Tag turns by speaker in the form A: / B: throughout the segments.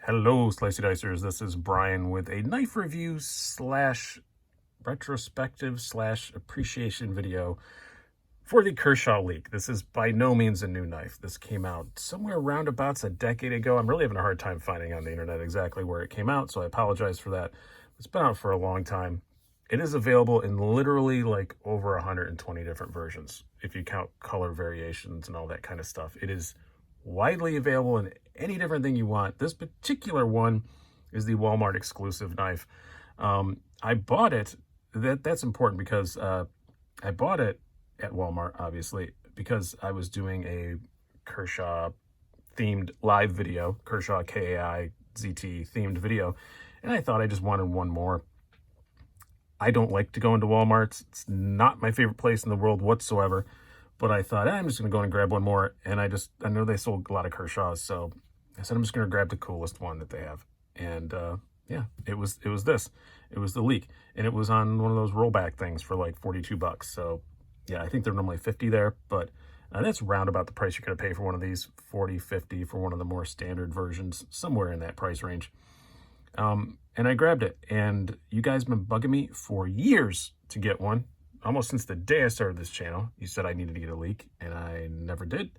A: Hello, Slicey Dicers. This is Brian with a knife review slash retrospective slash appreciation video for the Kershaw Leek. This is by no means a new knife. This came out somewhere roundabouts a decade ago. I'm really having a hard time finding on the internet exactly where it came out, so I apologize for that. It's been out for a long time. It is available in literally like over 120 different versions, if you count color variations and all that kind of stuff. It is widely available in any different thing you want. This particular one is the Walmart exclusive knife. I bought it. That's important because I bought it at Walmart, obviously, because I was doing a Kershaw themed live video, Kershaw KAI ZT themed video, and I thought I just wanted one more. I don't like to go into Walmarts. It's not my favorite place in the world whatsoever. But I thought, I'm just going to go and grab one more. And I know they sold a lot of Kershaws. So I said, I'm just going to grab the coolest one that they have. And yeah, it was this. It was the Leek. And it was on one of those rollback things for like 42 bucks. So yeah, I think they're normally 50 there. But that's round about the price you're going to pay for one of these, 40, 50 for one of the more standard versions, somewhere in that price range. And I grabbed it. And you guys have been bugging me for years to get one. Almost since the day I started this channel. You said I needed to get a Leek, and I never did.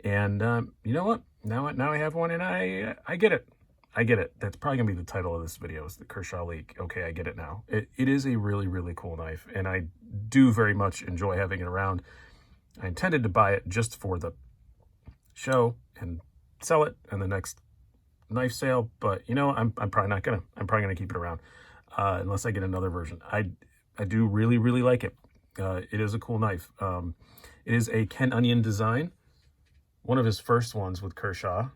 A: And you know what? Now I have one, and I get it. I get it. That's probably gonna be the title of this video, is the Kershaw Leek. Okay, I get it now. It is a really, really cool knife, and I do very much enjoy having it around. I intended to buy it just for the show and sell it in the next knife sale, but you know, I'm probably not gonna. I'm probably gonna keep it around unless I get another version. I do really, really like it. It is a cool knife. It is a Ken Onion design. One of his first ones with Kershaw.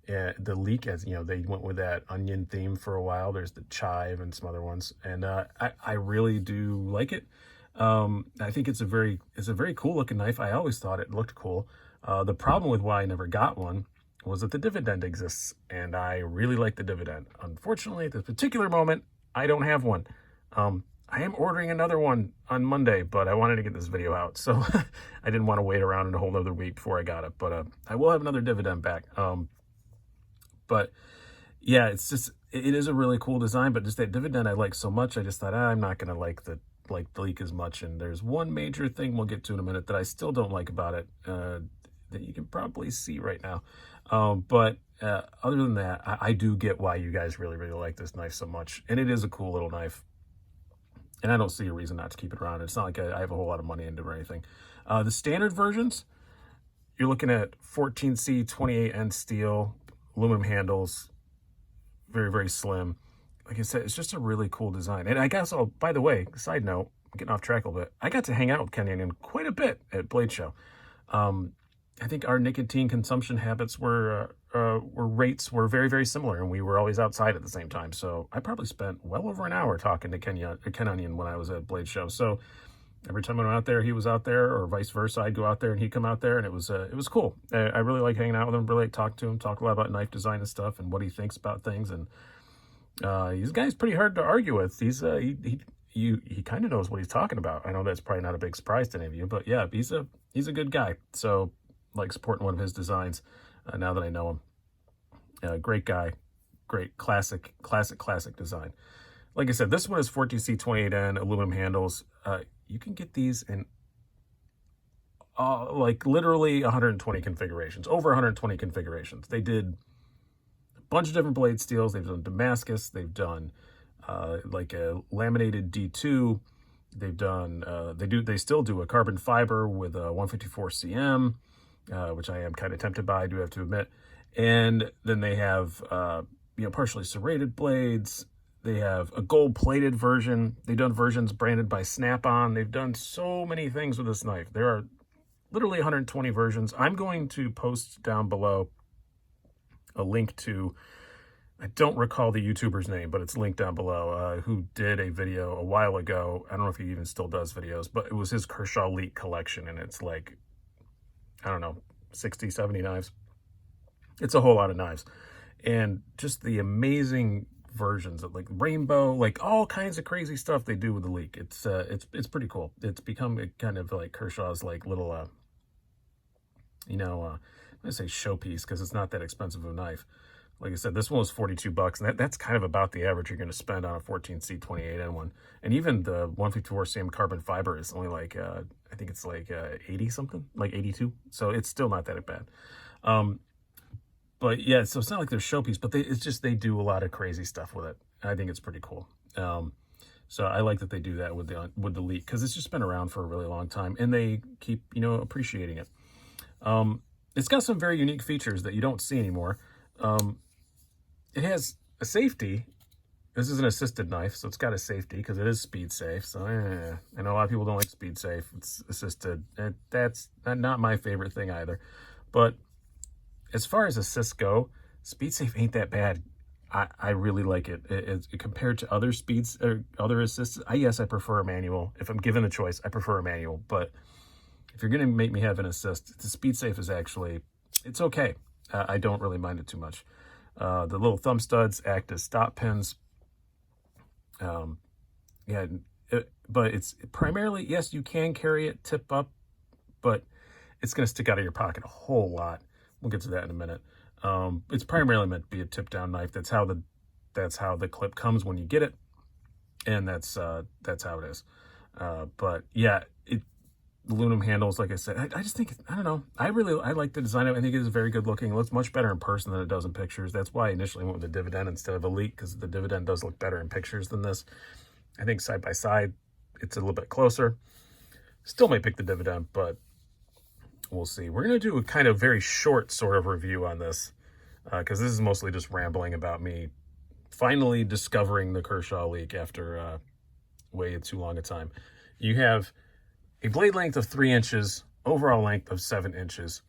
A: The Leek, as you know, they went with that onion theme for a while. There's the chive and some other ones. And I really do like it. I think it's a very cool looking knife. I always thought it looked cool. The problem with why I never got one was that the dividend exists. And I really like the dividend. Unfortunately, at this particular moment, I don't have one. I am ordering another one on Monday, but I wanted to get this video out, so I didn't want to wait around in a whole other week before I got it. But I will have another dividend back. But yeah, it is a really cool design, but just that dividend I like so much, I just thought I'm not gonna like the Leek as much. And there's one major thing we'll get to in a minute that I still don't like about it, that you can probably see right now. But other than that, I do get why you guys really, really like this knife so much, and it is a cool little knife. And I don't see a reason not to keep it around. It's not like I have a whole lot of money into it or anything. The standard versions, you're looking at 14C, 28N steel, aluminum handles, very, very slim. Like I said, it's just a really cool design. And I guess, by the way, side note, I'm getting off track a little bit. I got to hang out with Ken Onion quite a bit at Blade Show. I think our nicotine consumption habits were very, very similar, and we were always outside at the same time. So I probably spent well over an hour talking to Ken Onion when I was at Blade Show. So every time I went out there, he was out there, or vice versa. I'd go out there and he'd come out there, and it was cool. I really like hanging out with him, really like talking to him, talk a lot about knife design and stuff, and what he thinks about things. And he's a guy's pretty hard to argue with. He kind of knows what he's talking about. I know that's probably not a big surprise to any of you, but yeah, he's a good guy. So like supporting one of his designs now that I know him. Great guy, great classic design. Like I said, this one is 14C 28N aluminum handles. You can get these in like literally 120 configurations, over 120 configurations. They did a bunch of different blade steels. They've done Damascus. They've done like a laminated D2. They've done they still do a carbon fiber with a 154 cm. Which I am kind of tempted by, I do have to admit. And then they have, partially serrated blades. They have a gold-plated version. They've done versions branded by Snap-on. They've done so many things with this knife. There are literally 120 versions. I'm going to post down below a link to, I don't recall the YouTuber's name, but it's linked down below, who did a video a while ago. I don't know if he even still does videos, but it was his Kershaw Leek collection, and it's like, I don't know, 60, 70 knives. It's a whole lot of knives. And just the amazing versions of like rainbow, like all kinds of crazy stuff they do with the Leek. It's pretty cool. It's become a kind of like Kershaw's like little, I say showpiece because it's not that expensive of a knife. Like I said, this one was 42 bucks, and that's kind of about the average you're going to spend on a 14C 28N one. And even the 154 cm carbon fiber is only like, I think it's like 80 something, like 82. So it's still not that bad. But yeah, so it's not like they're showpiece, but it's just they do a lot of crazy stuff with it. I think it's pretty cool. So I like that they do that with the Leek, because it's just been around for a really long time, and they keep, you know, appreciating it. It's got some very unique features that you don't see anymore. It has a safety. This is an assisted knife, so it's got a safety because it is speed safe. So I know a lot of people don't like speed safe. It's assisted. That's not my favorite thing either. But as far as assists go, speed safe ain't that bad. I really like it. Compared to other speeds or other assists. Yes, I prefer a manual. If I'm given the choice, I prefer a manual. But if you're going to make me have an assist, the speed safe is actually, it's okay. I don't really mind it too much. The little thumb studs act as stop pins. But it's primarily, yes, you can carry it tip up, but it's going to stick out of your pocket a whole lot. We'll get to that in a minute. It's primarily meant to be a tip down knife. That's how the clip comes when you get it, and that's how it is. But yeah, aluminum handles, like I said, I just think, I don't know, I like the design of it. I think it is very good looking. It looks much better in person than it does in pictures. That's why I initially went with the Dividend instead of a Leek, because the Dividend does look better in pictures than this. I think side by side, it's a little bit closer. Still may pick the Dividend, but we'll see. We're going to do a kind of very short sort of review on this, because this is mostly just rambling about me finally discovering the Kershaw Leek after way too long a time. You have a blade length of 3 inches, overall length of 7 inches.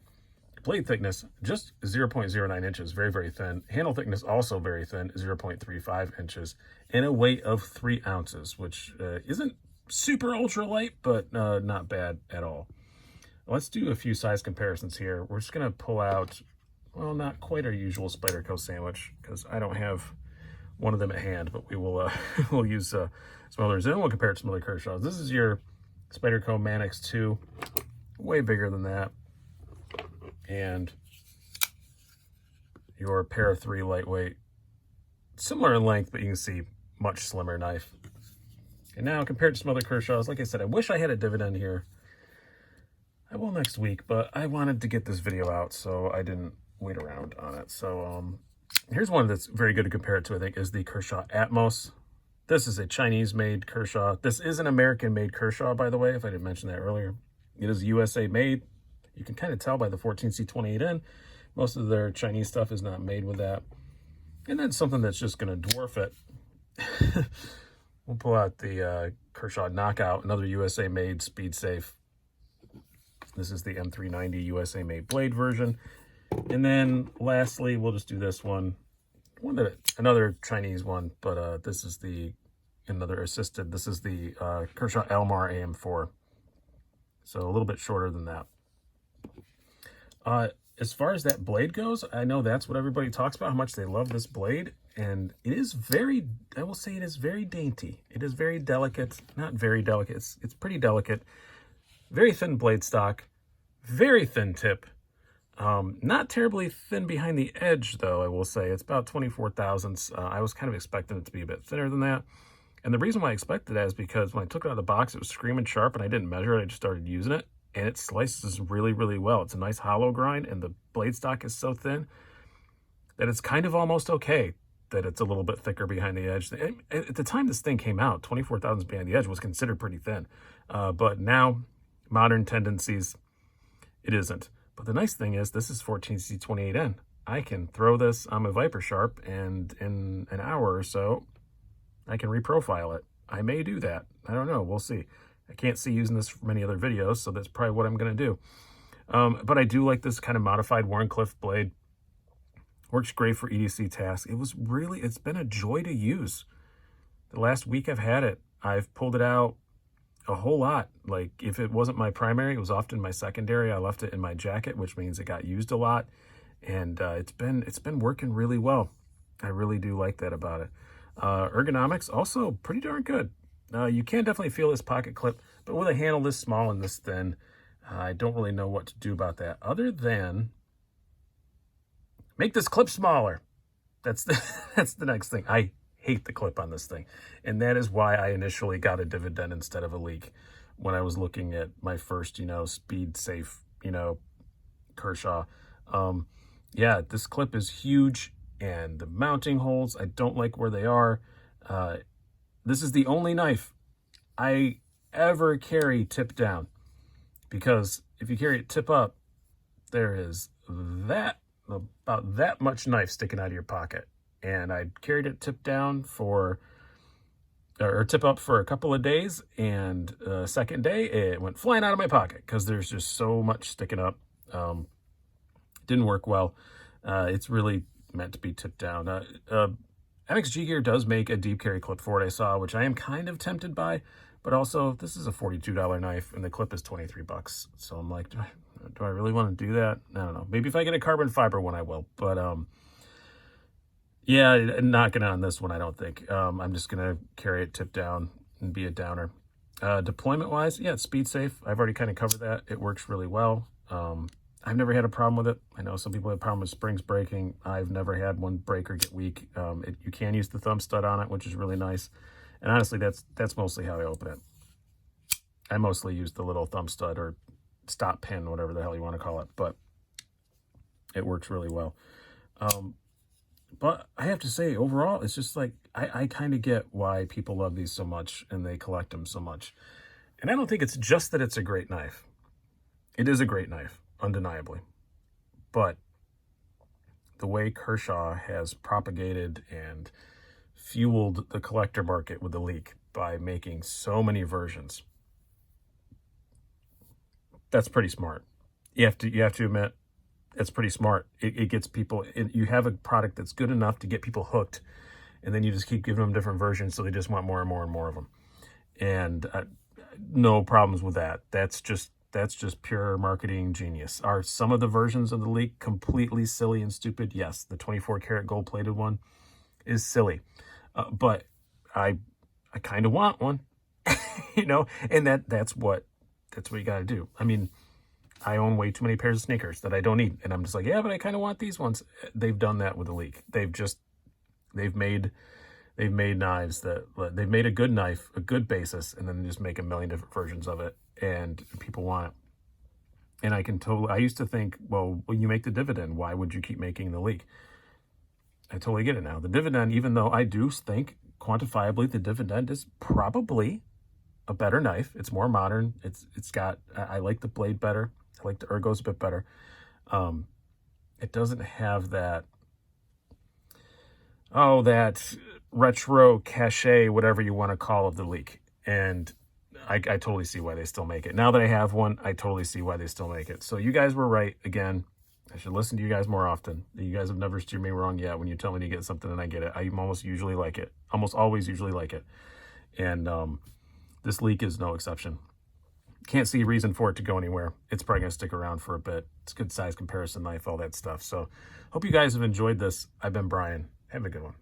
A: Blade thickness, just 0.09 inches, very, very thin. Handle thickness, also very thin, 0.35 inches. And a weight of 3 ounces, which isn't super ultra light, but not bad at all. Let's do a few size comparisons here. We're just going to pull out, well, not quite our usual Spyderco sandwich, because I don't have one of them at hand, but we will we'll use some others, and we'll compare it to some other Kershaws. This is your Spyderco Manix 2, way bigger than that, and your Para 3 lightweight, similar in length, but you can see much slimmer knife. And now compared to some other Kershaws, like I said, I wish I had a Dividend here. I will next week, but I wanted to get this video out, so I didn't wait around on it. So here's one that's very good to compare it to, I think, is the Kershaw Atmos. This is a Chinese-made Kershaw. This is an American-made Kershaw, by the way, if I didn't mention that earlier. It is USA-made. You can kind of tell by the 14C28N. Most of their Chinese stuff is not made with that. And then something that's just going to dwarf it. We'll pull out the Kershaw Knockout, another USA-made, speed-safe. This is the M390 USA-made blade version. And then lastly, we'll just do this one. Another Chinese one, but this is another assisted. This is the Kershaw Elmar AM4. So a little bit shorter than that. As far as that blade goes, I know that's what everybody talks about, how much they love this blade. And it is very, I will say it is very dainty. It is very delicate. Not very delicate. It's pretty delicate. Very thin blade stock. Very thin tip. Not terribly thin behind the edge, though, I will say. It's about 24 thousandths. I was kind of expecting it to be a bit thinner than that. And the reason why I expected that is because when I took it out of the box, it was screaming sharp, and I didn't measure it. I just started using it, and it slices really, really well. It's a nice hollow grind, and the blade stock is so thin that it's kind of almost okay that it's a little bit thicker behind the edge. At the time this thing came out, 24 thousandths behind the edge was considered pretty thin. But now, modern tendencies, it isn't. But the nice thing is, this is 14C28N. I can throw this on my Viper Sharp, and in an hour or so, I can reprofile it. I may do that. I don't know. We'll see. I can't see using this for many other videos, so that's probably what I'm going to do. But I do like this kind of modified Warncliffe blade. Works great for EDC tasks. It's been a joy to use. The last week I've had it, I've pulled it out a whole lot. Like, if it wasn't my primary, it was often my secondary. I left it in my jacket, which means it got used a lot, and it's been working really well. I really do like that about it. Ergonomics, also pretty darn good. You can definitely feel this pocket clip, but with a handle this small and this thin, I don't really know what to do about that, other than make this clip smaller. That's the, that's the next thing. I hate the clip on this thing. And that is why I initially got a dividend instead of a Leek when I was looking at my first, speed safe, Kershaw. Yeah, this clip is huge, and the mounting holes, I don't like where they are. This is the only knife I ever carry tip down, because if you carry it tip up, there is about that much knife sticking out of your pocket. And I carried it tip down or tip up for a couple of days, and second day it went flying out of my pocket because there's just so much sticking up. Didn't work well. It's really meant to be tipped down. MXG Gear does make a deep carry clip for it, I saw, which I am kind of tempted by, but also this is a $42 knife and the clip is 23 bucks. So I'm like, do I really want to do that? I don't know. Maybe if I get a carbon fiber one, I will. But yeah, not gonna on this one, I don't think. I'm just gonna carry it tip down and be a downer. Deployment wise, yeah, it's speed safe. I've already kind of covered that. It works really well. I've never had a problem with it. I know some people have a problem with springs breaking. I've never had one break or get weak. You can use the thumb stud on it, which is really nice. And honestly, that's mostly how I open it. I mostly use the little thumb stud or stop pin, whatever the hell you want to call it, but it works really well. But I have to say, overall, it's just like, I kind of get why people love these so much and they collect them so much. And I don't think it's just that it's a great knife. It is a great knife, undeniably. But the way Kershaw has propagated and fueled the collector market with the Leek by making so many versions, that's pretty smart. You have to admit, it's pretty smart. It gets people, you have a product that's good enough to get people hooked, and then you just keep giving them different versions so they just want more and more and more of them. And no problems with that. That's just pure marketing genius. Are some of the versions of the Leek completely silly and stupid? Yes, the 24 karat gold plated one is silly, but I kind of want one, and that's what you got to do. I mean, I own way too many pairs of sneakers that I don't need, and I'm just like, yeah, but I kind of want these ones. They've done that with the Leek. They've made knives they've made a good knife, a good basis, and then just make a million different versions of it, and people want it. And I used to think, well, when you make the dividend, why would you keep making the Leek? I totally get it now. The dividend, even though I do think quantifiably the dividend is probably a better knife. It's more modern. I like the blade better. I like the ergos a bit better. It doesn't have that retro cachet, whatever you want to call of the Leek. And I totally see why they still make it. Now that I have one, I totally see why they still make it. So you guys were right. Again, I should listen to you guys more often. You guys have never steered me wrong yet when you tell me to get something and I get it. I almost usually like it. Almost always usually like it. And this Leek is no exception. Can't see a reason for it to go anywhere. It's probably going to stick around for a bit. It's a good size comparison knife, all that stuff. So hope you guys have enjoyed this. I've been Brian. Have a good one.